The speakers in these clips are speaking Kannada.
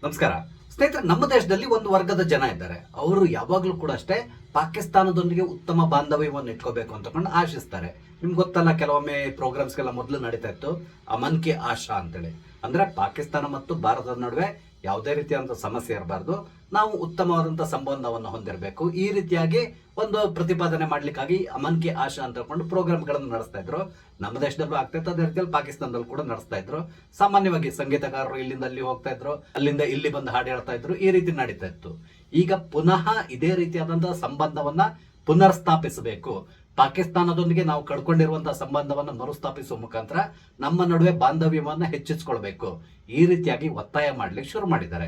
ನಮಸ್ಕಾರ ಸ್ನೇಹಿತರೆ, ನಮ್ಮ ದೇಶದಲ್ಲಿ ಒಂದು ವರ್ಗದ ಜನ ಇದ್ದಾರೆ. ಅವರು ಯಾವಾಗಲೂ ಕೂಡ ಅಷ್ಟೇ ಪಾಕಿಸ್ತಾನದೊಂದಿಗೆ ಉತ್ತಮ ಬಾಂಧವ್ಯವನ್ನು ಇಟ್ಕೋಬೇಕು ಅಂತಕೊಂಡು ಆಶಿಸ್ತಾರೆ. ನಿಮ್ಗೆ ಗೊತ್ತಲ್ಲ, ಕೆಲವೊಮ್ಮೆ ಪ್ರೋಗ್ರಾಮ್ಸ್ಗೆಲ್ಲ ಮೊದಲು ನಡೀತಾ ಇತ್ತು ಅಮನ್ ಕೆ ಆಶಾ ಅಂತೇಳಿ. ಅಂದ್ರೆ ಪಾಕಿಸ್ತಾನ ಮತ್ತು ಭಾರತದ ನಡುವೆ ಯಾವುದೇ ರೀತಿಯಾದಂಥ ಸಮಸ್ಯೆ ಇರಬಾರ್ದು, ನಾವು ಉತ್ತಮವಾದಂಥ ಸಂಬಂಧವನ್ನು ಹೊಂದಿರಬೇಕು. ಈ ರೀತಿಯಾಗಿ ಒಂದು ಪ್ರತಿಪಾದನೆ ಮಾಡ್ಲಿಕ್ಕಾಗಿ ಅಮನ್ ಕೆ ಆಶಾ ಅಂತ ಹೇಳ್ಕೊಂಡು ಪ್ರೋಗ್ರಾಮ್ಗಳನ್ನು ನಡೆಸ್ತಾ ಇದ್ರು. ನಮ್ಮ ದೇಶದಲ್ಲೂ ಆಗ್ತಾ ಅದೇ ರೀತಿಯಲ್ಲಿ ಪಾಕಿಸ್ತಾನದಲ್ಲೂ ಕೂಡ ನಡೆಸ್ತಾ ಇದ್ರು. ಸಾಮಾನ್ಯವಾಗಿ ಸಂಗೀತಗಾರರು ಇಲ್ಲಿಂದ ಅಲ್ಲಿ ಹೋಗ್ತಾ ಇದ್ರು, ಅಲ್ಲಿಂದ ಇಲ್ಲಿ ಬಂದು ಹಾಡು ಹೇಳ್ತಾ ಇದ್ರು. ಈ ರೀತಿ ನಡೀತಾ ಇತ್ತು. ಈಗ ಪುನಃ ಇದೇ ರೀತಿಯಾದಂತಹ ಸಂಬಂಧವನ್ನ ಪುನರ್ ಸ್ಥಾಪಿಸಬೇಕು. ಪಾಕಿಸ್ತಾನದೊಂದಿಗೆ ನಾವು ಕಳ್ಕೊಂಡಿರುವಂತಹ ಸಂಬಂಧವನ್ನು ಮರುಸ್ಥಾಪಿಸುವ ಮುಖಾಂತರ ನಮ್ಮ ನಡುವೆ ಬಾಂಧವ್ಯವನ್ನ ಹೆಚ್ಚಿಸಿಕೊಳ್ಬೇಕು. ಈ ರೀತಿಯಾಗಿ ಒತ್ತಾಯ ಮಾಡ್ಲಿಕ್ಕೆ ಶುರು ಮಾಡಿದ್ದಾರೆ.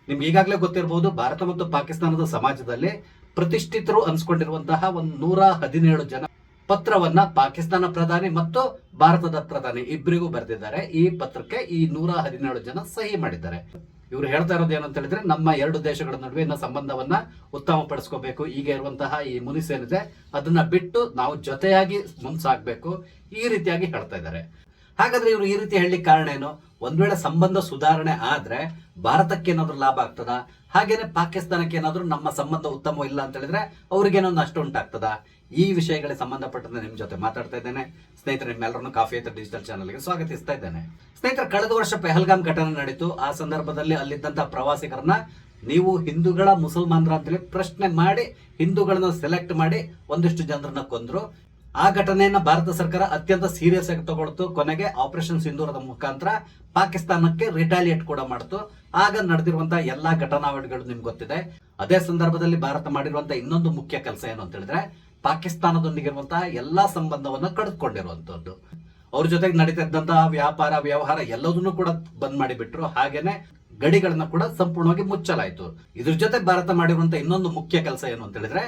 ನಿಮ್ಗೆ ಈಗಾಗಲೇ ಗೊತ್ತಿರಬಹುದು, ಭಾರತ ಮತ್ತು ಪಾಕಿಸ್ತಾನದ ಸಮಾಜದಲ್ಲಿ ಪ್ರತಿಷ್ಠಿತರು ಅನ್ಸ್ಕೊಂಡಿರುವಂತಹ 117 ಜನ ಪತ್ರವನ್ನ ಪಾಕಿಸ್ತಾನ ಪ್ರಧಾನಿ ಮತ್ತು ಭಾರತದ ಪ್ರಧಾನಿ ಇಬ್ಬರಿಗೂ ಬರೆದಿದ್ದಾರೆ. ಈ ಪತ್ರಕ್ಕೆ ಈ 117 ಜನ ಸಹಿ ಮಾಡಿದ್ದಾರೆ. ಇವರು ಹೇಳ್ತಾ ಇರೋದು ಏನಂತ ಹೇಳಿದ್ರೆ, ನಮ್ಮ ಎರಡು ದೇಶಗಳ ನಡುವಿನ ಸಂಬಂಧವನ್ನ ಉತ್ತಮ ಪಡಿಸ್ಕೋಬೇಕು. ಈಗ ಇರುವಂತಹ ಈ ಮುನಿಸೇನಿದೆ ಅದನ್ನ ಬಿಟ್ಟು ನಾವು ಜೊತೆಯಾಗಿ ಮುಂಸಾಗಬೇಕು. ಈ ರೀತಿಯಾಗಿ ಹೇಳ್ತಾ ಇದ್ದಾರೆ. ಹಾಗಾದ್ರೆ ಇವರು ಈ ರೀತಿ ಹೇಳಲಿಕ್ಕೆ ಕಾರಣ ಏನು? ಒಂದ್ ವೇಳೆ ಸಂಬಂಧ ಸುಧಾರಣೆ ಆದ್ರೆ ಭಾರತಕ್ಕೆ ಏನಾದ್ರು ಲಾಭ ಆಗ್ತದ? ಹಾಗೇನೆ ಪಾಕಿಸ್ತಾನಕ್ಕೆ ಏನಾದ್ರು ನಮ್ಮ ಸಂಬಂಧ ಉತ್ತಮ ಇಲ್ಲ ಅಂತ ಹೇಳಿದ್ರೆ ಅವ್ರಿಗೇನೋ ನಷ್ಟ ಉಂಟಾಗ್ತದ? ಈ ವಿಷಯಗಳಿಗೆ ಸಂಬಂಧಪಟ್ಟಂತೆ ನಿಮ್ ಜೊತೆ ಮಾತಾಡ್ತಾ ಇದ್ದೇನೆ. ಸ್ನೇಹಿತರೆ, ನಿಮ್ಮೆಲ್ಲರನ್ನು ಕಾಫಿ ಅಂತ ಡಿಜಿಟಲ್ ಚಾನಲ್ಗೆ ಸ್ವಾಗತಿಸ್ತಾ ಇದ್ದೇನೆ. ಸ್ನೇಹಿತರೆ, ಕಳೆದ ವರ್ಷ ಪೆಹಲ್ಗಾಮ್ ಘಟನೆ ನಡೀತು. ಆ ಸಂದರ್ಭದಲ್ಲಿ ಅಲ್ಲಿದ್ದಂತಹ ಪ್ರವಾಸಿಗರನ್ನ ನೀವು ಹಿಂದೂಗಳ ಮುಸಲ್ಮಾನರ ಅಂತೇಳಿ ಪ್ರಶ್ನೆ ಮಾಡಿ ಹಿಂದೂಗಳನ್ನ ಸೆಲೆಕ್ಟ್ ಮಾಡಿ ಒಂದಿಷ್ಟು ಜನರನ್ನ ಕೊಂದ್ರು. ಆ ಘಟನೆಯನ್ನ ಭಾರತ ಸರ್ಕಾರ ಅತ್ಯಂತ ಸೀರಿಯಸ್ ಆಗಿ ತಗೊಳ್ತು. ಕೊನೆಗೆ ಆಪರೇಷನ್ ಸಿಂಧೂರದ ಮುಖಾಂತರ ಪಾಕಿಸ್ತಾನಕ್ಕೆ ರಿಟಾಲಿಯೇಟ್ ಕೂಡ ಮಾಡ್ತು. ಆಗ ನಡೆದಿರುವಂತಹ ಎಲ್ಲಾ ಘಟನಾವಳಿಗಳು ನಿಮ್ಗೆ ಗೊತ್ತಿದೆ. ಅದೇ ಸಂದರ್ಭದಲ್ಲಿ ಭಾರತ ಮಾಡಿರುವಂತಹ ಇನ್ನೊಂದು ಮುಖ್ಯ ಕೆಲಸ ಏನು ಅಂತ ಹೇಳಿದ್ರೆ, ಪಾಕಿಸ್ತಾನದೊಂದಿಗಿರುವಂತಹ ಎಲ್ಲಾ ಸಂಬಂಧವನ್ನ ಕಳೆದುಕೊಂಡಿರುವಂತದ್ದು. ಅವ್ರ ಜೊತೆಗೆ ನಡೀತಾ ಇದ್ದಂತಹ ವ್ಯಾಪಾರ ವ್ಯವಹಾರ ಎಲ್ಲದನ್ನು ಕೂಡ ಬಂದ್ ಮಾಡಿಬಿಟ್ರು. ಹಾಗೇನೆ ಗಡಿಗಳನ್ನ ಕೂಡ ಸಂಪೂರ್ಣವಾಗಿ ಮುಚ್ಚಲಾಯಿತು. ಇದ್ರ ಜೊತೆ ಭಾರತ ಮಾಡಿರುವಂತಹ ಇನ್ನೊಂದು ಮುಖ್ಯ ಕೆಲಸ ಏನು ಅಂತ ಹೇಳಿದ್ರೆ,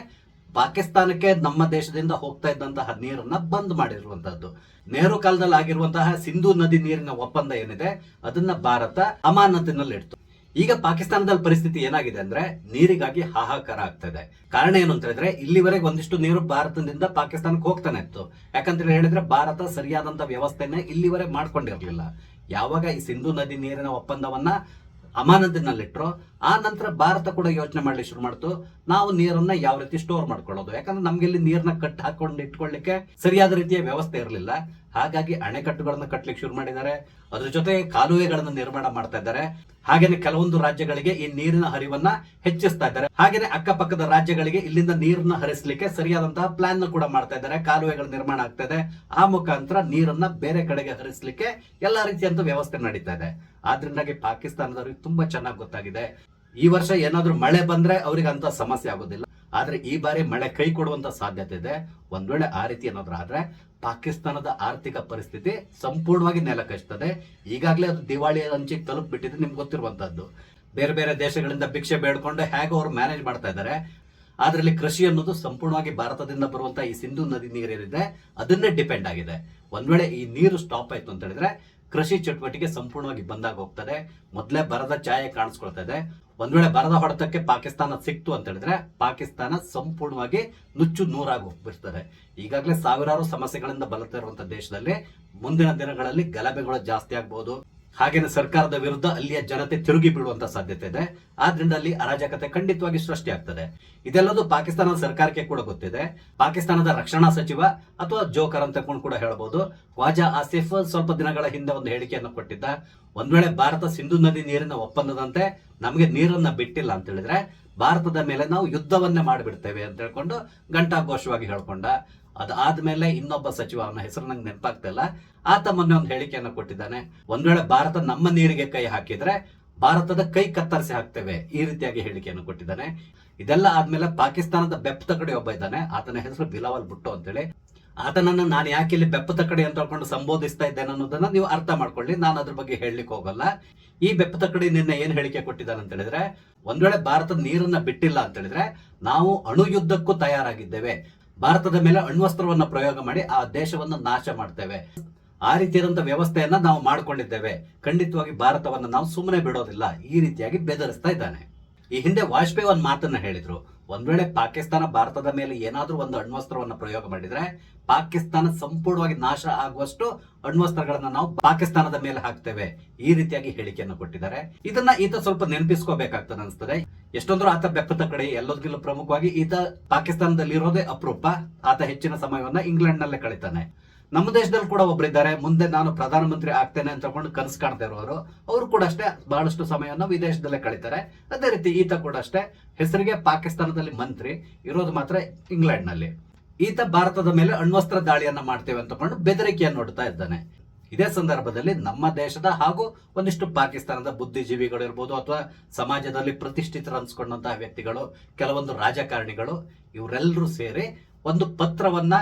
ಪಾಕಿಸ್ತಾನಕ್ಕೆ ನಮ್ಮ ದೇಶದಿಂದ ಹೋಗ್ತಾ ಇದ್ದಂತಹ ನೀರನ್ನ ಬಂದ್ ಮಾಡಿರುವಂತಹದ್ದು. ನೆಹರು ಕಾಲದಲ್ಲಿ ಆಗಿರುವಂತಹ ಸಿಂಧೂ ನದಿ ನೀರಿನ ಒಪ್ಪಂದ ಏನಿದೆ ಅದನ್ನ ಭಾರತ ಅಮಾನತಿನಲ್ಲಿ ಇಡ್ತು. ಈಗ ಪಾಕಿಸ್ತಾನದಲ್ಲಿ ಪರಿಸ್ಥಿತಿ ಏನಾಗಿದೆ ಅಂದ್ರೆ, ನೀರಿಗಾಗಿ ಹಾಹಾಕಾರ ಆಗ್ತಾ ಇದೆ. ಕಾರಣ ಏನು ಅಂತ ಹೇಳಿದ್ರೆ, ಇಲ್ಲಿವರೆಗೆ ಒಂದಿಷ್ಟು ನೀರು ಭಾರತದಿಂದ ಪಾಕಿಸ್ತಾನಕ್ಕೆ ಹೋಗ್ತಾನೆ ಇತ್ತು. ಯಾಕಂತ ಹೇಳಿದ್ರೆ ಭಾರತ ಸರಿಯಾದಂತ ವ್ಯವಸ್ಥೆನ ಇಲ್ಲಿವರೆಗೆ ಮಾಡ್ಕೊಂಡಿರ್ಲಿಲ್ಲ. ಯಾವಾಗ ಈ ಸಿಂಧೂ ನದಿ ನೀರಿನ ಒಪ್ಪಂದವನ್ನ ಅಮಾನತಿನಲ್ಲಿಟ್ರು, ಆ ನಂತರ ಭಾರತ ಕೂಡ ಯೋಚನೆ ಮಾಡ್ಲಿಕ್ಕೆ ಶುರು ಮಾಡ್ತು, ನಾವು ನೀರನ್ನ ಯಾವ ರೀತಿ ಸ್ಟೋರ್ ಮಾಡ್ಕೊಳ್ಳೋದು. ಯಾಕಂದ್ರೆ ನಮ್ಗೆ ಇಲ್ಲಿ ನೀರ್ನ ಕಟ್ ಹಾಕೊಂಡು ಇಟ್ಕೊಳ್ಳಿಕ್ಕೆ ಸರಿಯಾದ ರೀತಿಯ ವ್ಯವಸ್ಥೆ ಇರಲಿಲ್ಲ. ಹಾಗಾಗಿ ಅಣೆಕಟ್ಟುಗಳನ್ನ ಕಟ್ಟಲಿಕ್ಕೆ ಶುರು ಮಾಡಿದ್ದಾರೆ. ಅದ್ರ ಜೊತೆ ಕಾಲುವೆಗಳನ್ನ ನಿರ್ಮಾಣ ಮಾಡ್ತಾ ಇದ್ದಾರೆ. ಹಾಗೇನೆ ಕೆಲವೊಂದು ರಾಜ್ಯಗಳಿಗೆ ಈ ನೀರಿನ ಹರಿವನ್ನ ಹೆಚ್ಚಿಸ್ತಾ ಇದ್ದಾರೆ. ಹಾಗೇನೆ ಅಕ್ಕಪಕ್ಕದ ರಾಜ್ಯಗಳಿಗೆ ಇಲ್ಲಿಂದ ನೀರನ್ನ ಹರಿಸಲಿಕ್ಕೆ ಸರಿಯಾದಂತಹ ಪ್ಲಾನ್ ಕೂಡ ಮಾಡ್ತಾ ಇದ್ದಾರೆ. ಕಾಲುವೆಗಳ ನಿರ್ಮಾಣ ಆಗ್ತಾ ಇದೆ. ಆ ಮುಖಾಂತರ ನೀರನ್ನ ಬೇರೆ ಕಡೆಗೆ ಹರಿಸಲಿಕ್ಕೆ ಎಲ್ಲಾ ರೀತಿಯಂತ ವ್ಯವಸ್ಥೆ ನಡೀತಾ ಇದೆ. ಆದ್ರಿಂದಾಗಿ ಪಾಕಿಸ್ತಾನದವ್ರಿಗೆ ತುಂಬಾ ಚೆನ್ನಾಗಿ ಗೊತ್ತಾಗಿದೆ, ಈ ವರ್ಷ ಏನಾದ್ರೂ ಮಳೆ ಬಂದ್ರೆ ಅವ್ರಿಗೆ ಅಂತ ಸಮಸ್ಯೆ ಆಗೋದಿಲ್ಲ. ಆದ್ರೆ ಈ ಬಾರಿ ಮಳೆ ಕೈ ಕೊಡುವಂತ ಸಾಧ್ಯತೆ ಇದೆ. ಒಂದ್ ವೇಳೆ ಆ ರೀತಿ ಏನಾದ್ರೂ ಆದ್ರೆ ಪಾಕಿಸ್ತಾನದ ಆರ್ಥಿಕ ಪರಿಸ್ಥಿತಿ ಸಂಪೂರ್ಣವಾಗಿ ನೆಲಕಚ್ತದೆ. ಈಗಾಗಲೇ ಅದು ದಿವಾಳಿ ಅಂಚಿಗೆ ತಲುಪಿಬಿಟ್ಟಿದೆ, ನಿಮ್ಗೆ ಗೊತ್ತಿರುವಂತದ್ದು. ಬೇರೆ ಬೇರೆ ದೇಶಗಳಿಂದ ಭಿಕ್ಷೆ ಬೇಡ್ಕೊಂಡು ಹೇಗೆ ಅವ್ರು ಮ್ಯಾನೇಜ್ ಮಾಡ್ತಾ ಇದ್ದಾರೆ. ಅದರಲ್ಲಿ ಕೃಷಿ ಅನ್ನೋದು ಸಂಪೂರ್ಣವಾಗಿ ಭಾರತದಿಂದ ಬರುವಂತಹ ಈ ಸಿಂಧೂ ನದಿ ನೀರೇನಿದೆ ಅದನ್ನೇ ಡಿಪೆಂಡ್ ಆಗಿದೆ. ಒಂದ್ ವೇಳೆ ಈ ನೀರು ಸ್ಟಾಪ್ ಆಯ್ತು ಅಂತ ಹೇಳಿದ್ರೆ ಕೃಷಿ ಚಟುವಟಿಕೆ ಸಂಪೂರ್ಣವಾಗಿ ಬಂದಾಗ ಹೋಗ್ತದೆ. ಮೊದಲೇ ಬರದ ಛಾಯೆ ಕಾಣಿಸ್ಕೊಳ್ತಾ ಇದೆ. ಒಂದ್ ವೇಳೆ ಬರದ ಹೊಡೆತಕ್ಕೆ ಪಾಕಿಸ್ತಾನ ಸಿಕ್ತು ಅಂತ ಹೇಳಿದ್ರೆ ಪಾಕಿಸ್ತಾನ ಸಂಪೂರ್ಣವಾಗಿ ನುಚ್ಚು ನೂರಾಗಿ ಹೋಗ್ಬಿಡ್ತದೆ. ಈಗಾಗಲೇ ಸಾವಿರಾರು ಸಮಸ್ಯೆಗಳಿಂದ ಬಳಲ್ತಾ ಇರುವಂತಹ ದೇಶದಲ್ಲಿ ಮುಂದಿನ ದಿನಗಳಲ್ಲಿ ಗಲಭೆಗಳು ಜಾಸ್ತಿ ಆಗ್ಬಹುದು. ಹಾಗೇನೆ ಸರ್ಕಾರದ ವಿರುದ್ಧ ಅಲ್ಲಿಯ ಜನತೆ ತಿರುಗಿ ಬೀಳುವಂತ ಸಾಧ್ಯತೆ ಇದೆ. ಆದ್ರಿಂದ ಅಲ್ಲಿ ಅರಾಜಕತೆ ಖಂಡಿತವಾಗಿ ಸೃಷ್ಟಿ ಆಗ್ತದೆ. ಇದೆಲ್ಲದೂ ಪಾಕಿಸ್ತಾನದ ಸರ್ಕಾರಕ್ಕೆ ಕೂಡ ಗೊತ್ತಿದೆ. ಪಾಕಿಸ್ತಾನದ ರಕ್ಷಣಾ ಸಚಿವ ಅಥವಾ ಜೋಕರ್ ಅಂತ ಕೂಡ ಹೇಳಬಹುದು, ಖ್ವಾಜಾ ಆಸಿಫ್ ಸ್ವಲ್ಪ ದಿನಗಳ ಹಿಂದೆ ಒಂದು ಹೇಳಿಕೆಯನ್ನು ಕೊಟ್ಟಿದ್ದ. ಒಂದ್ ವೇಳೆ ಭಾರತ ಸಿಂಧೂ ನದಿ ನೀರಿನ ಒಪ್ಪಂದದಂತೆ ನಮಗೆ ನೀರನ್ನ ಬಿಟ್ಟಿಲ್ಲ ಅಂತ ಹೇಳಿದ್ರೆ ಭಾರತದ ಮೇಲೆ ನಾವು ಯುದ್ಧವನ್ನೇ ಮಾಡಿಬಿಡ್ತೇವೆ ಅಂತ ಹೇಳ್ಕೊಂಡು ಘಂಟಾಘೋಷವಾಗಿ ಹೇಳ್ಕೊಂಡ. ಅದಾದ್ಮೇಲೆ ಇನ್ನೊಬ್ಬ ಸಚಿವ, ಅವನ ಹೆಸರು ನಂಗೆ ನೆನಪಾಗ್ತಾ ಇಲ್ಲ, ಆತ ಮೊನ್ನೆ ಒಂದು ಹೇಳಿಕೆಯನ್ನು ಕೊಟ್ಟಿದ್ದಾನೆ. ಒಂದ್ ವೇಳೆ ಭಾರತ ನಮ್ಮ ನೀರಿಗೆ ಕೈ ಹಾಕಿದ್ರೆ ಭಾರತದ ಕೈ ಕತ್ತರಿಸಿ ಹಾಕ್ತೇವೆ, ಈ ರೀತಿಯಾಗಿ ಹೇಳಿಕೆಯನ್ನು ಕೊಟ್ಟಿದ್ದಾನೆ. ಇದೆಲ್ಲ ಆದ್ಮೇಲೆ ಪಾಕಿಸ್ತಾನದ ಬೆಪ್ತ ಕಡೆ ಒಬ್ಬ ಇದ್ದಾನೆ, ಆತನ ಹೆಸರು ಬಿಲಾವಲ್ ಭುಟ್ಟೋ ಅಂತೇಳಿ. ಆತನನ್ನ ನಾನು ಯಾಕೆ ಇಲ್ಲಿ ಬೆಪ್ಪತ ಕಡೆ ಅಂತ ಹೇಳ್ಕೊಂಡು ಸಂಬೋಧಿಸ್ತಾ ಇದ್ದೇನೆ ಅನ್ನೋದನ್ನ ನೀವು ಅರ್ಥ ಮಾಡ್ಕೊಳ್ಳಿ. ನಾನು ಅದ್ರ ಬಗ್ಗೆ ಹೇಳಲಿಕ್ಕೆ ಹೋಗಲ್ಲ. ಈ ಬೆಪ್ಪತ ಕಡೆ ನಿನ್ನೆ ಏನ್ ಹೇಳಿಕೆ ಕೊಟ್ಟಿದ್ದಾನೆ ಅಂತ ಹೇಳಿದ್ರೆ, ಒಂದ್ ವೇಳೆ ಭಾರತ ನೀರನ್ನ ಬಿಟ್ಟಿಲ್ಲ ಅಂತ ಹೇಳಿದ್ರೆ ನಾವು ಅಣು ಯುದ್ಧಕ್ಕೂ ತಯಾರಾಗಿದ್ದೇವೆ, ಭಾರತದ ಮೇಲೆ ಅಣ್ವಸ್ತ್ರವನ್ನ ಪ್ರಯೋಗ ಮಾಡಿ ಆ ದೇಶವನ್ನ ನಾಶ ಮಾಡ್ತೇವೆ, ಆ ರೀತಿಯಾದಂತಹ ವ್ಯವಸ್ಥೆಯನ್ನ ನಾವು ಮಾಡ್ಕೊಂಡಿದ್ದೇವೆ, ಖಂಡಿತವಾಗಿ ಭಾರತವನ್ನ ನಾವು ಸುಮ್ಮನೆ ಬಿಡೋದಿಲ್ಲ, ಈ ರೀತಿಯಾಗಿ ಬೆದರಿಸ್ತಾ ಇದ್ದಾನೆ. ಈ ಹಿಂದೆ ವಾಜಪೇಯಿ ಒಂದು ಮಾತನ್ನ ಹೇಳಿದ್ರು, ಒಂದ್ ವೇಳೆ ಪಾಕಿಸ್ತಾನ ಭಾರತದ ಮೇಲೆ ಏನಾದ್ರೂ ಒಂದು ಅಣ್ವಸ್ತ್ರವನ್ನ ಪ್ರಯೋಗ ಮಾಡಿದ್ರೆ ಪಾಕಿಸ್ತಾನ ಸಂಪೂರ್ಣವಾಗಿ ನಾಶ ಆಗುವಷ್ಟು ಅಣ್ವಸ್ತ್ರಗಳನ್ನ ನಾವು ಪಾಕಿಸ್ತಾನದ ಮೇಲೆ ಹಾಕ್ತೇವೆ, ಈ ರೀತಿಯಾಗಿ ಹೇಳಿಕೆಯನ್ನು ಕೊಟ್ಟಿದ್ದಾರೆ. ಇದನ್ನ ಈತ ಸ್ವಲ್ಪ ನೆನಪಿಸ್ಕೋಬೇಕಾಗ್ತದೆ ಅನ್ಸ್ತದೆ. ಎಷ್ಟೊಂದ್ರು ಆತ ಬೆಪ್ಪದ ಕಡೆ ಎಲ್ಲದಕ್ಕಿಂತ ಪ್ರಮುಖವಾಗಿ ಈತ ಪಾಕಿಸ್ತಾನದಲ್ಲಿ ಇರೋದೇ ಅಪರೂಪ. ಆತ ಹೆಚ್ಚಿನ ಸಮಯವನ್ನ ಇಂಗ್ಲೆಂಡ್ ನಲ್ಲೇ ಕಳೀತಾನೆ. ನಮ್ಮ ದೇಶದಲ್ಲಿ ಕೂಡ ಒಬ್ಬರಿದ್ದಾರೆ, ಮುಂದೆ ನಾನು ಪ್ರಧಾನಮಂತ್ರಿ ಆಗ್ತೇನೆ ಅಂತ ತಗೊಂಡು ಕನಸು ಕಾಣ್ತಾ ಇರೋರು. ಅವರು ಕೂಡ ಅಷ್ಟೇ ಬಹಳಷ್ಟು ಸಮಯವನ್ನು ವಿದೇಶದಲ್ಲೇ ಕಳೀತಾರೆ. ಅದೇ ರೀತಿ ಈತ ಕೂಡ ಅಷ್ಟೇ ಹೆಸರಿಗೆ ಪಾಕಿಸ್ತಾನದಲ್ಲಿ ಮಂತ್ರಿ, ಇರೋದು ಮಾತ್ರ ಇಂಗ್ಲೆಂಡ್ ನಲ್ಲಿ. ಈತ ಭಾರತದ ಮೇಲೆ ಅಣ್ವಸ್ತ್ರ ದಾಳಿಯನ್ನ ಮಾಡ್ತೇವೆ ಅಂತ ತಗೊಂಡು ಬೆದರಿಕೆಯನ್ನು ನೋಡ್ತಾ ಇದ್ದಾನೆ. ಇದೇ ಸಂದರ್ಭದಲ್ಲಿ ನಮ್ಮ ದೇಶದ ಹಾಗೂ ಒಂದಿಷ್ಟು ಪಾಕಿಸ್ತಾನದ ಬುದ್ಧಿಜೀವಿಗಳು ಇರ್ಬೋದು, ಅಥವಾ ಸಮಾಜದಲ್ಲಿ ಪ್ರತಿಷ್ಠಿತರು ಅನ್ಸ್ಕೊಂಡಂತಹ ವ್ಯಕ್ತಿಗಳು, ಕೆಲವೊಂದು ರಾಜಕಾರಣಿಗಳು, ಇವರೆಲ್ಲರೂ ಸೇರಿ ಒಂದು ಪತ್ರವನ್ನ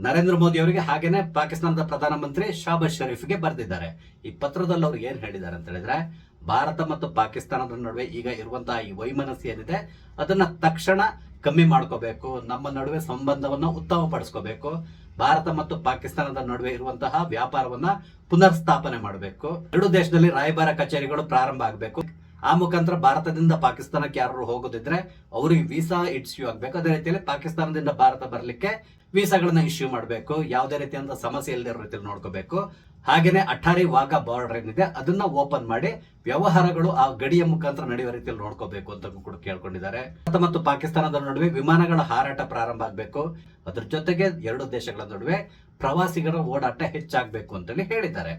ನರೇಂದ್ರ ಮೋದಿ ಅವರಿಗೆ ಹಾಗೇನೆ ಪಾಕಿಸ್ತಾನದ ಪ್ರಧಾನಮಂತ್ರಿ ಶಾಬಾಜ್ ಶರೀಫ್ಗೆ ಬರೆದಿದ್ದಾರೆ. ಈ ಪತ್ರದಲ್ಲಿ ಅವ್ರು ಏನ್ ಹೇಳಿದ್ದಾರೆ ಅಂತ ಹೇಳಿದ್ರೆ, ಭಾರತ ಮತ್ತು ಪಾಕಿಸ್ತಾನದ ನಡುವೆ ಈಗ ಇರುವಂತಹ ಈ ವೈಮನಸ್ಸು ಏನಿದೆ ಅದನ್ನ ತಕ್ಷಣ ಕಮ್ಮಿ ಮಾಡ್ಕೋಬೇಕು, ನಮ್ಮ ನಡುವೆ ಸಂಬಂಧವನ್ನ ಉತ್ತಮಪಡಿಸ್ಕೋಬೇಕು, ಭಾರತ ಮತ್ತು ಪಾಕಿಸ್ತಾನದ ನಡುವೆ ಇರುವಂತಹ ವ್ಯಾಪಾರವನ್ನ ಪುನರ್ ಸ್ಥಾಪನೆ ಮಾಡಬೇಕು, ಎರಡು ದೇಶದಲ್ಲಿ ರಾಯಭಾರ ಕಚೇರಿಗಳು ಪ್ರಾರಂಭ ಆಗಬೇಕು, ಆ ಮುಖಾಂತರ ಭಾರತದಿಂದ ಪಾಕಿಸ್ತಾನಕ್ಕೆ ಯಾರು ಹೋಗೋದಿದ್ರೆ ಅವ್ರಿಗೆ ವೀಸಾ ಇಶ್ಯೂ ಆಗ್ಬೇಕು, ಅದೇ ರೀತಿಯಲ್ಲಿ ಪಾಕಿಸ್ತಾನದಿಂದ ಭಾರತ ಬರ್ಲಿಕ್ಕೆ ವೀಸಾಗಳನ್ನ ಇಶ್ಯೂ ಮಾಡಬೇಕು, ಯಾವುದೇ ರೀತಿಯಂತ ಸಮಸ್ಯೆ ಇಲ್ಲದೆ ಇರೋ ರೀತಿಯಲ್ಲಿ ನೋಡ್ಕೋಬೇಕು. ಹಾಗೇನೆ ಅಠಾರಿ ವಾಘಾ ಬಾರ್ಡರ್ ಏನಿದೆ ಅದನ್ನ ಓಪನ್ ಮಾಡಿ ವ್ಯವಹಾರಗಳು ಆ ಗಡಿಯ ಮುಖಾಂತರ ನಡೆಯುವ ರೀತಿಯಲ್ಲಿ ನೋಡ್ಕೋಬೇಕು ಅಂತ ಕೂಡ ಕೇಳ್ಕೊಂಡಿದ್ದಾರೆ. ಭಾರತ ಮತ್ತು ಪಾಕಿಸ್ತಾನದ ನಡುವೆ ವಿಮಾನಗಳ ಹಾರಾಟ ಪ್ರಾರಂಭ ಆಗಬೇಕು, ಅದ್ರ ಜೊತೆಗೆ ಎರಡು ದೇಶಗಳ ನಡುವೆ ಪ್ರವಾಸಿಗರ ಓಡಾಟ ಹೆಚ್ಚಾಗಬೇಕು ಅಂತೇಳಿ ಹೇಳಿದ್ದಾರೆ.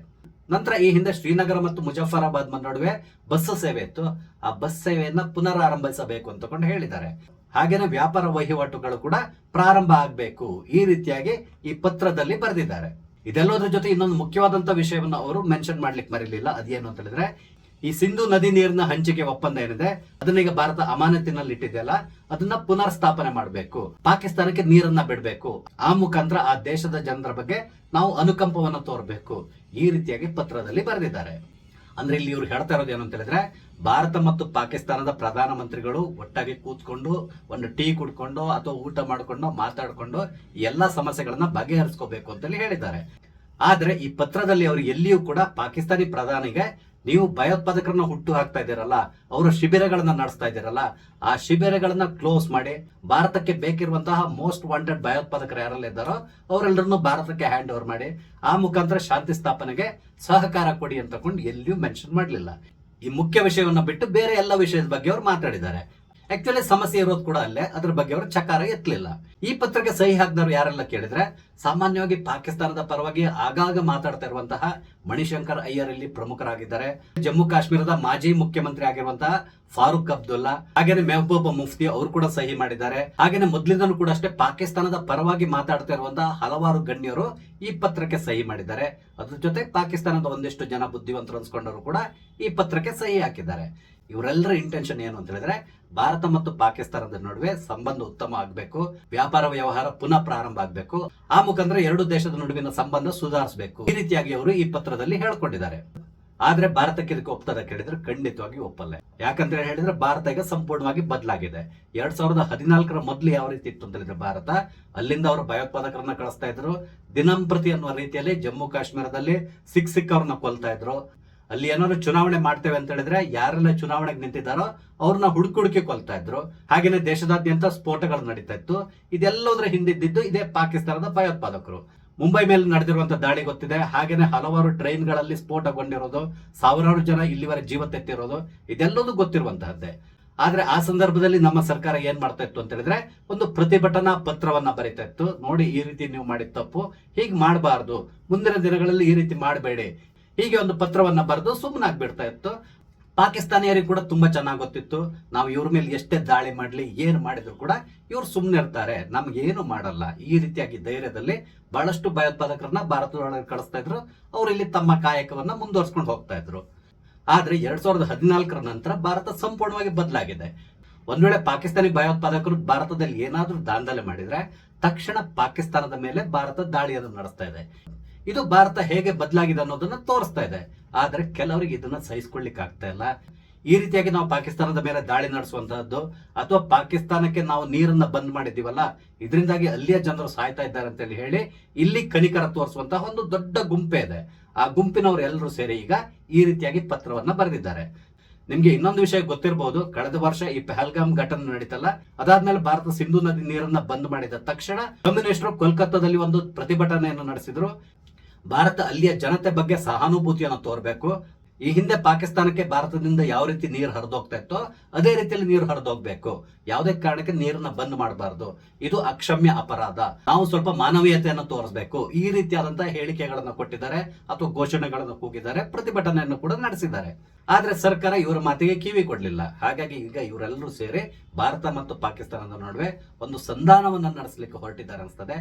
ನಂತರ ಈ ಹಿಂದೆ ಶ್ರೀನಗರ ಮತ್ತು ಮುಜಫರಾಬಾದ್ ನಡುವೆ ಬಸ್ ಸೇವೆ ಇತ್ತು, ಆ ಬಸ್ ಸೇವೆಯನ್ನ ಪುನರ್ ಆರಂಭಿಸಬೇಕು ಅಂತ ಹೇಳಿದ್ದಾರೆ. ಹಾಗೇನೆ ವ್ಯಾಪಾರ ವಹಿವಾಟುಗಳು ಕೂಡ ಪ್ರಾರಂಭ ಆಗಬೇಕು, ಈ ರೀತಿಯಾಗಿ ಈ ಪತ್ರದಲ್ಲಿ ಬರೆದಿದ್ದಾರೆ. ಇದೆಲ್ಲದರ ಜೊತೆ ಇನ್ನೊಂದು ಮುಖ್ಯವಾದಂತಹ ವಿಷಯವನ್ನು ಅವರು ಮೆನ್ಷನ್ ಮಾಡ್ಲಿಕ್ಕೆ ಮರಿಲಿಲ್ಲ. ಅದೇನು ಅಂತ ಹೇಳಿದ್ರೆ, ಈ ಸಿಂಧು ನದಿ ನೀರಿನ ಹಂಚಿಕೆ ಒಪ್ಪಂದ ಏನಿದೆ ಅದನ್ನ ಈಗ ಭಾರತ ಅಮಾನತಿನಲ್ಲಿ ಇಟ್ಟಿದೆಯಲ್ಲ, ಅದನ್ನ ಪುನರ್ ಸ್ಥಾಪನೆ ಮಾಡಬೇಕು, ಪಾಕಿಸ್ತಾನಕ್ಕೆ ನೀರನ್ನ ಬಿಡಬೇಕು, ಆ ಮುಖಾಂತರ ಆ ದೇಶದ ಜನರ ಬಗ್ಗೆ ನಾವು ಅನುಕಂಪವನ್ನು ತೋರಬೇಕು, ಈ ರೀತಿಯಾಗಿ ಪತ್ರದಲ್ಲಿ ಬರೆದಿದ್ದಾರೆ. ಅಂದ್ರೆ ಇಲ್ಲಿ ಇವ್ರು ಹೇಳ್ತಾ ಇರೋದು ಏನು ಅಂತ ಹೇಳಿದ್ರೆ, ಭಾರತ ಮತ್ತು ಪಾಕಿಸ್ತಾನದ ಪ್ರಧಾನಮಂತ್ರಿಗಳು ಒಟ್ಟಾಗಿ ಕೂತ್ಕೊಂಡು ಒಂದು ಟೀ ಕುಡ್ಕೊಂಡು ಅಥವಾ ಊಟ ಮಾಡ್ಕೊಂಡು ಮಾತಾಡ್ಕೊಂಡು ಎಲ್ಲಾ ಸಮಸ್ಯೆಗಳನ್ನ ಬಗೆಹರಿಸ್ಕೋಬೇಕು ಅಂತೇಳಿ ಹೇಳಿದ್ದಾರೆ. ಆದ್ರೆ ಈ ಪತ್ರದಲ್ಲಿ ಅವರು ಎಲ್ಲಿಯೂ ಕೂಡ ಪಾಕಿಸ್ತಾನಿ ಪ್ರಧಾನಿಗೆ ನೀವು ಭಯೋತ್ಪಾದಕರನ್ನ ಹುಟ್ಟು ಹಾಕ್ತಾ ಇದ್ದೀರಲ್ಲ, ಅವರ ಶಿಬಿರಗಳನ್ನ ನಡೆಸ್ತಾ ಇದ್ದೀರಲ್ಲ, ಆ ಶಿಬಿರಗಳನ್ನ ಕ್ಲೋಸ್ ಮಾಡಿ ಭಾರತಕ್ಕೆ ಬೇಕಿರುವಂತಹ ಮೋಸ್ಟ್ ವಾಂಟೆಡ್ ಭಯೋತ್ಪಾದಕರು ಯಾರೆಲ್ಲ ಇದ್ದಾರೋ ಅವರೆಲ್ಲರನ್ನು ಭಾರತಕ್ಕೆ ಹ್ಯಾಂಡ್ ಓವರ್ ಮಾಡಿ ಆ ಮುಖಾಂತರ ಶಾಂತಿ ಸ್ಥಾಪನೆಗೆ ಸಹಕಾರ ಕೊಡಿ ಅಂತ ತಗೊಂಡು ಎಲ್ಲಿಯೂ ಮೆನ್ಷನ್ ಮಾಡಲಿಲ್ಲ. ಈ ಮುಖ್ಯ ವಿಷಯವನ್ನ ಬಿಟ್ಟು ಬೇರೆ ಎಲ್ಲ ವಿಷಯದ ಬಗ್ಗೆ ಅವರು ಮಾತಾಡಿದ್ದಾರೆ. ಆಕ್ಚುಲಿ ಸಮಸ್ಯೆ ಇರೋದು ಕೂಡ ಅಲ್ಲೇ, ಅದ್ರ ಬಗ್ಗೆ ಅವರು ಚಕಾರ ಎತ್ತಲಿಲ್ಲ. ಈ ಪತ್ರಕ್ಕೆ ಸಹಿ ಹಾಕಿದವರು ಯಾರೆಲ್ಲ ಕೇಳಿದ್ರೆ, ಸಾಮಾನ್ಯವಾಗಿ ಪಾಕಿಸ್ತಾನದ ಪರವಾಗಿ ಆಗಾಗ ಮಾತಾಡ್ತಾ ಇರುವಂತಹ ಮಣಿಶಂಕರ್ ಅಯ್ಯರ್ ಇಲ್ಲಿ ಪ್ರಮುಖರಾಗಿದ್ದಾರೆ. ಜಮ್ಮು ಕಾಶ್ಮೀರದ ಮಾಜಿ ಮುಖ್ಯಮಂತ್ರಿ ಆಗಿರುವಂತಹ ಫಾರೂಕ್ ಅಬ್ದುಲ್ಲಾ, ಹಾಗೇನೆ ಮೆಹಬೂಬಾ ಮುಫ್ತಿ ಅವರು ಕೂಡ ಸಹಿ ಮಾಡಿದ್ದಾರೆ. ಹಾಗೇನೆ ಮೊದಲಿಂದಲೂ ಕೂಡ ಅಷ್ಟೇ ಪಾಕಿಸ್ತಾನದ ಪರವಾಗಿ ಮಾತಾಡ್ತಾ ಇರುವಂತಹ ಹಲವಾರು ಗಣ್ಯರು ಈ ಪತ್ರಕ್ಕೆ ಸಹಿ ಮಾಡಿದ್ದಾರೆ. ಅದ್ರ ಜೊತೆ ಪಾಕಿಸ್ತಾನದ ಒಂದಿಷ್ಟು ಜನ ಬುದ್ಧಿವಂತರು ಅನ್ಸ್ಕೊಂಡವರು ಕೂಡ ಈ ಪತ್ರಕ್ಕೆ ಸಹಿ ಹಾಕಿದ್ದಾರೆ. ಇವರೆಲ್ಲರ ಇಂಟೆನ್ಷನ್ ಏನು ಅಂತ ಹೇಳಿದ್ರೆ, ಭಾರತ ಮತ್ತು ಪಾಕಿಸ್ತಾನದ ನಡುವೆ ಸಂಬಂಧ ಉತ್ತಮ ಆಗಬೇಕು, ವ್ಯಾಪಾರ ವ್ಯವಹಾರ ಪುನಃ ಪ್ರಾರಂಭ ಆಗಬೇಕು, ಆ ಮುಖಾಂತರ ಎರಡು ದೇಶದ ನಡುವಿನ ಸಂಬಂಧ ಸುಧಾರಿಸಬೇಕು, ಈ ರೀತಿಯಾಗಿ ಅವರು ಈ ಪತ್ರದಲ್ಲಿ ಹೇಳ್ಕೊಂಡಿದ್ದಾರೆ. ಆದ್ರೆ ಭಾರತಕ್ಕೆ ಇದಕ್ಕೆ ಒಪ್ತದ ಕೇಳಿದ್ರೆ ಖಂಡಿತವಾಗಿ ಒಪ್ಪಲ್ಲ. ಯಾಕಂತ ಹೇಳಿದ್ರೆ ಭಾರತ ಈಗ ಸಂಪೂರ್ಣವಾಗಿ ಬದಲಾಗಿದೆ. 2014 ಮೊದಲು ಯಾವ ರೀತಿ ಇತ್ತು ಅಂತ ಹೇಳಿದ್ರೆ, ಭಾರತ ಅಲ್ಲಿಂದ ಅವರು ಭಯೋತ್ಪಾದಕರನ್ನ ಕಳಿಸ್ತಾ ಇದ್ರು, ದಿನಂಪ್ರತಿ ಅನ್ನುವ ರೀತಿಯಲ್ಲಿ ಜಮ್ಮು ಕಾಶ್ಮೀರದಲ್ಲಿ ಸಿಕ್ಕವ್ರನ್ನ ಕೊಲ್ತಾ ಇದ್ರು. ಅಲ್ಲಿ ಏನಾದ್ರು ಚುನಾವಣೆ ಮಾಡ್ತೇವೆ ಅಂತ ಹೇಳಿದ್ರೆ ಯಾರೆಲ್ಲ ಚುನಾವಣೆಗೆ ನಿಂತಿದ್ದಾರೋ ಅವ್ರನ್ನ ಹುಡುಕಿ ಕೊಲ್ತಾ ಇದ್ರು. ಹಾಗೇನೆ ದೇಶದಾದ್ಯಂತ ಸ್ಫೋಟಗಳು ನಡೀತಾ ಇತ್ತು. ಇದೆಲ್ಲದರ ಹಿಂದಿದ್ದು ಇದೇ ಪಾಕಿಸ್ತಾನದ ಭಯೋತ್ಪಾದಕರು. ಮುಂಬೈ ಮೇಲೆ ನಡೆದಿರುವಂತಹ ದಾಳಿ ಗೊತ್ತಿದೆ. ಹಾಗೇನೆ ಹಲವಾರು ಟ್ರೈನ್ಗಳಲ್ಲಿ ಸ್ಫೋಟಗೊಂಡಿರೋದು, ಸಾವಿರಾರು ಜನ ಇಲ್ಲಿವರೆಗೆ ಜೀವ ತೆತ್ತಿರೋದು, ಇದೆಲ್ಲದೂ ಗೊತ್ತಿರುವಂತಹದ್ದೇ. ಆದ್ರೆ ಆ ಸಂದರ್ಭದಲ್ಲಿ ನಮ್ಮ ಸರ್ಕಾರ ಏನ್ ಮಾಡ್ತಾ ಇತ್ತು ಅಂತ ಹೇಳಿದ್ರೆ, ಒಂದು ಪ್ರತಿಭಟನಾ ಪತ್ರವನ್ನ ಬರೀತಾ ಇತ್ತು. ನೋಡಿ, ಈ ರೀತಿ ನೀವು ಮಾಡಿದ ತಪ್ಪು, ಹೀಗೆ ಮಾಡಬಾರ್ದು, ಮುಂದಿನ ದಿನಗಳಲ್ಲಿ ಈ ರೀತಿ ಮಾಡಬೇಡಿ, ಹೀಗೆ ಒಂದು ಪತ್ರವನ್ನ ಬರೆದು ಸುಮ್ಮನಾಗ್ಬಿಡ್ತಾ ಇತ್ತು. ಪಾಕಿಸ್ತಾನಿಯರಿಗೆ ಕೂಡ ತುಂಬಾ ಚೆನ್ನಾಗಿ ಗೊತ್ತಿತ್ತು, ನಾವು ಇವ್ರ ಮೇಲೆ ಎಷ್ಟೇ ದಾಳಿ ಮಾಡ್ಲಿ, ಏನ್ ಮಾಡಿದ್ರು ಕೂಡ ಇವ್ರು ಸುಮ್ಮನೆ ಇರ್ತಾರೆ, ನಮ್ಗೆ ಏನು ಮಾಡಲ್ಲ, ಈ ರೀತಿಯಾಗಿ ಧೈರ್ಯದಲ್ಲಿ ಬಹಳಷ್ಟು ಭಯೋತ್ಪಾದಕರನ್ನ ಭಾರತದೊಳಗೆ ಕಳಿಸ್ತಾ ಇದ್ರು. ಅವ್ರು ಇಲ್ಲಿ ತಮ್ಮ ಕಾಯಕವನ್ನ ಮುಂದುವರ್ಸ್ಕೊಂಡು ಹೋಗ್ತಾ ಇದ್ರು. ಆದ್ರೆ 2014 ನಂತರ ಭಾರತ ಸಂಪೂರ್ಣವಾಗಿ ಬದಲಾಗಿದೆ. ಒಂದ್ ವೇಳೆ ಪಾಕಿಸ್ತಾನಿ ಭಯೋತ್ಪಾದಕರು ಭಾರತದಲ್ಲಿ ಏನಾದ್ರೂ ದಾಂಧಲೆ ಮಾಡಿದ್ರೆ ತಕ್ಷಣ ಪಾಕಿಸ್ತಾನದ ಮೇಲೆ ಭಾರತ ದಾಳಿಯನ್ನು ನಡೆಸ್ತಾ ಇದೆ. ಇದು ಭಾರತ ಹೇಗೆ ಬದಲಾಗಿದೆ ಅನ್ನೋದನ್ನ ತೋರಿಸ್ತಾ ಇದೆ. ಆದ್ರೆ ಕೆಲವರಿಗೆ ಇದನ್ನ ಸಹಿಸ್ಕೊಳ್ಳಿಕ್ ಆಗ್ತಾ ಇಲ್ಲ. ಈ ರೀತಿಯಾಗಿ ನಾವು ಪಾಕಿಸ್ತಾನದ ಮೇಲೆ ದಾಳಿ ನಡೆಸುವಂತಹದ್ದು, ಅಥವಾ ಪಾಕಿಸ್ತಾನಕ್ಕೆ ನಾವು ನೀರನ್ನ ಬಂದ್ ಮಾಡಿದ್ದೀವಲ್ಲ, ಇದರಿಂದಾಗಿ ಅಲ್ಲಿಯ ಜನರು ಸಾಯ್ತಾ ಇದ್ದಾರೆ ಅಂತ ಹೇಳಿ ಇಲ್ಲಿ ಕನಿಕರ ತೋರಿಸುವಂತಹ ಒಂದು ದೊಡ್ಡ ಗುಂಪೇ ಇದೆ. ಆ ಗುಂಪಿನವರು ಎಲ್ಲರೂ ಸೇರಿ ಈಗ ಈ ರೀತಿಯಾಗಿ ಪತ್ರವನ್ನ ಬರೆದಿದ್ದಾರೆ. ನಿಮ್ಗೆ ಇನ್ನೊಂದು ವಿಷಯ ಗೊತ್ತಿರಬಹುದು, ಕಳೆದ ವರ್ಷ ಈ ಪಹಲ್ಗಾಮ್ ಘಟನೆ ನಡೀತಲ್ಲ, ಅದಾದ್ಮೇಲೆ ಭಾರತ ಸಿಂಧು ನದಿ ನೀರನ್ನ ಬಂದ್ ಮಾಡಿದ ತಕ್ಷಣ ಕಮ್ಯುನಿಸ್ಟರು ಕೋಲ್ಕತ್ತಾದಲ್ಲಿ ಒಂದು ಪ್ರತಿಭಟನೆಯನ್ನು ನಡೆಸಿದ್ರು. ಭಾರತ ಅಲ್ಲಿಯ ಜನತೆ ಬಗ್ಗೆ ಸಹಾನುಭೂತಿಯನ್ನು ತೋರ್ಬೇಕು. ಈ ಹಿಂದೆ ಪಾಕಿಸ್ತಾನಕ್ಕೆ ಭಾರತದಿಂದ ಯಾವ ರೀತಿ ನೀರು ಹರಿದೋಗ್ತಾ ಇತ್ತೋ ಅದೇ ರೀತಿಯಲ್ಲಿ ನೀರು ಹರಿದೋಗ್ಬೇಕು. ಯಾವುದೇ ಕಾರಣಕ್ಕೆ ನೀರನ್ನ ಬಂದ್ ಮಾಡಬಾರ್ದು. ಇದು ಅಕ್ಷಮ್ಯ ಅಪರಾಧ. ನಾವು ಸ್ವಲ್ಪ ಮಾನವೀಯತೆಯನ್ನು ತೋರಿಸಬೇಕು. ಈ ರೀತಿಯಾದಂತಹ ಹೇಳಿಕೆಗಳನ್ನು ಕೊಟ್ಟಿದ್ದಾರೆ ಅಥವಾ ಘೋಷಣೆಗಳನ್ನು ಕೂಗಿದ್ದಾರೆ, ಪ್ರತಿಭಟನೆಯನ್ನು ಕೂಡ ನಡೆಸಿದ್ದಾರೆ. ಆದ್ರೆ ಸರ್ಕಾರ ಇವರ ಮಾತಿಗೆ ಕಿವಿ ಕೊಡ್ಲಿಲ್ಲ. ಹಾಗಾಗಿ ಈಗ ಇವರೆಲ್ಲರೂ ಸೇರಿ ಭಾರತ ಮತ್ತು ಪಾಕಿಸ್ತಾನದ ನಡುವೆ ಒಂದು ಸಂಧಾನವನ್ನ ನಡೆಸಲಿಕ್ಕೆ ಹೊರಟಿದ್ದಾರೆ ಅನ್ಸ್ತದೆ.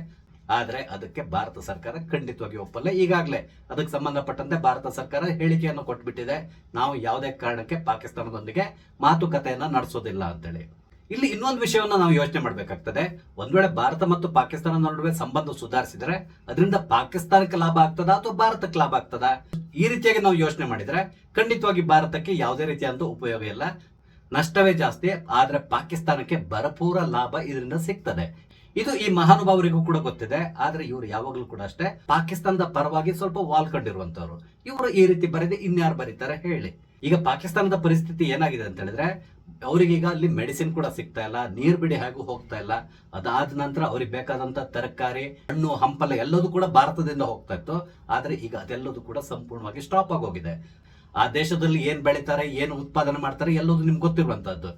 ಆದ್ರೆ ಅದಕ್ಕೆ ಭಾರತ ಸರ್ಕಾರ ಖಂಡಿತವಾಗಿ ಒಪ್ಪಲ್ಲ. ಈಗಾಗಲೇ ಅದಕ್ಕೆ ಸಂಬಂಧಪಟ್ಟಂತೆ ಭಾರತ ಸರ್ಕಾರ ಹೇಳಿಕೆಯನ್ನು ಕೊಟ್ಬಿಟ್ಟಿದೆ, ನಾವು ಯಾವುದೇ ಕಾರಣಕ್ಕೆ ಪಾಕಿಸ್ತಾನದೊಂದಿಗೆ ಮಾತುಕತೆಯನ್ನ ನಡೆಸೋದಿಲ್ಲ ಅಂತೇಳಿ. ಇಲ್ಲಿ ಇನ್ನೊಂದು ವಿಷಯವನ್ನ ನಾವು ಯೋಚನೆ ಮಾಡ್ಬೇಕಾಗ್ತದೆ. ಒಂದ್ ವೇಳೆ ಭಾರತ ಮತ್ತು ಪಾಕಿಸ್ತಾನ ನಡುವೆ ಸಂಬಂಧ ಸುಧಾರಿಸಿದ್ರೆ ಅದರಿಂದ ಪಾಕಿಸ್ತಾನಕ್ಕೆ ಲಾಭ ಆಗ್ತದ ಅಥವಾ ಭಾರತಕ್ಕೆ ಲಾಭ ಆಗ್ತದ? ಈ ರೀತಿಯಾಗಿ ನಾವು ಯೋಚನೆ ಮಾಡಿದ್ರೆ ಖಂಡಿತವಾಗಿ ಭಾರತಕ್ಕೆ ಯಾವುದೇ ರೀತಿಯಾದ ಉಪಯೋಗ ಇಲ್ಲ, ನಷ್ಟವೇ ಜಾಸ್ತಿ. ಆದ್ರೆ ಪಾಕಿಸ್ತಾನಕ್ಕೆ ಭರಪೂರ ಲಾಭ ಇದರಿಂದ ಸಿಗ್ತದೆ. ಇದು ಈ ಮಹಾನುಭಾವರಿಗೂ ಕೂಡ ಗೊತ್ತಿದೆ. ಆದ್ರೆ ಇವರು ಯಾವಾಗಲೂ ಕೂಡ ಅಷ್ಟೇ ಪಾಕಿಸ್ತಾನದ ಪರವಾಗಿ ಸ್ವಲ್ಪ ವಾಲ್ಕೊಂಡಿರುವಂತವ್ರು. ಇವರು ಈ ರೀತಿ ಬರೆದು ಇನ್ಯಾರು ಬರೀತಾರೆ ಹೇಳಿ? ಈಗ ಪಾಕಿಸ್ತಾನದ ಪರಿಸ್ಥಿತಿ ಏನಾಗಿದೆ ಅಂತ ಹೇಳಿದ್ರೆ, ಅವರಿಗೀಗ ಅಲ್ಲಿ ಮೆಡಿಸಿನ್ ಕೂಡ ಸಿಗ್ತಾ ಇಲ್ಲ, ನೀರ್ ಬಿಡಿ ಹಾಗೂ ಹೋಗ್ತಾ ಇಲ್ಲ. ಅದಾದ ನಂತರ ಅವ್ರಿಗೆ ಬೇಕಾದಂತ ತರಕಾರಿ, ಹಣ್ಣು, ಹಂಪಲ ಎಲ್ಲದೂ ಕೂಡ ಭಾರತದಿಂದ ಹೋಗ್ತಾ ಇತ್ತು. ಆದ್ರೆ ಈಗ ಅದೆಲ್ಲದೂ ಕೂಡ ಸಂಪೂರ್ಣವಾಗಿ ಸ್ಟಾಪ್ ಆಗೋಗಿದೆ. ಆ ದೇಶದಲ್ಲಿ ಏನ್ ಬೆಳಿತಾರೆ, ಏನು ಉತ್ಪಾದನೆ ಮಾಡ್ತಾರೆ ಎಲ್ಲದೂ ನಿಮ್ಗೆ ಗೊತ್ತಿರುವಂತದ್ದು.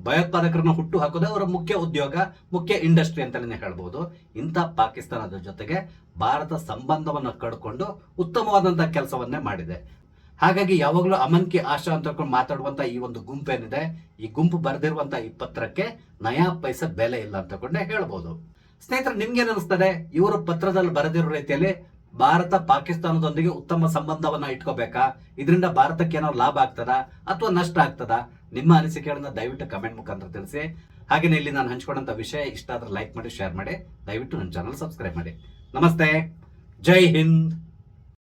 ಭಯೋತ್ಪಾದಕರನ್ನ ಹುಟ್ಟು ಹಾಕೋದೇ ಅವರ ಮುಖ್ಯ ಉದ್ಯೋಗ, ಮುಖ್ಯ ಇಂಡಸ್ಟ್ರಿ ಅಂತಲೇ ಹೇಳ್ಬಹುದು. ಇಂಥ ಪಾಕಿಸ್ತಾನದ ಜೊತೆಗೆ ಭಾರತ ಸಂಬಂಧವನ್ನ ಕಡ್ಕೊಂಡು ಉತ್ತಮವಾದಂತಹ ಕೆಲಸವನ್ನೇ ಮಾಡಿದೆ. ಹಾಗಾಗಿ ಯಾವಾಗಲೂ ಅಮನ್ ಕಿ ಆಶಾ ಅಂತ ಮಾತಾಡುವಂತ ಈ ಒಂದು ಗುಂಪೇನಿದೆ, ಈ ಗುಂಪು ಬರೆದಿರುವಂತ ಈ ಪತ್ರಕ್ಕೆ ನಯಾ ಪೈಸೆ ಬೆಲೆ ಇಲ್ಲ ಅಂತಕೊಂಡೆ ಹೇಳ್ಬೋದು. ಸ್ನೇಹಿತರೆ, ನಿಮ್ಗೇನ್ ಅನಿಸ್ತದೆ? ಇವರು ಪತ್ರದಲ್ಲಿ ಬರೆದಿರೋ ರೀತಿಯಲ್ಲಿ ಭಾರತ ಪಾಕಿಸ್ತಾನದೊಂದಿಗೆ ಉತ್ತಮ ಸಂಬಂಧವನ್ನ ಇಟ್ಕೋಬೇಕಾ? ಇದರಿಂದ ಭಾರತಕ್ಕೆ ಏನೋ ಲಾಭ ಆಗ್ತದಾ ಅಥವಾ ನಷ್ಟ ಆಗ್ತದಾ? ನಿಮ್ಮ ಅನಿಸಿಕೆಗಳನ್ನ ದಯವಿಟ್ಟು ಕಮೆಂಟ್ ಮುಖಾಂತರ ತಿಳಿಸಿ. ಹಾಗೆಯೇ ಇಲ್ಲಿ ನಾನು ಹಂಚ್ಕೊಂಡಂತ ವಿಷಯ ಇಷ್ಟ ಆದ್ರೆ ಲೈಕ್ ಮಾಡಿ, ಶೇರ್ ಮಾಡಿ. ದಯವಿಟ್ಟು ನನ್ನ ಚಾನಲ್ ಸಬ್ಸ್ಕ್ರೈಬ್ ಮಾಡಿ. ನಮಸ್ತೆ, ಜೈ ಹಿಂದ್.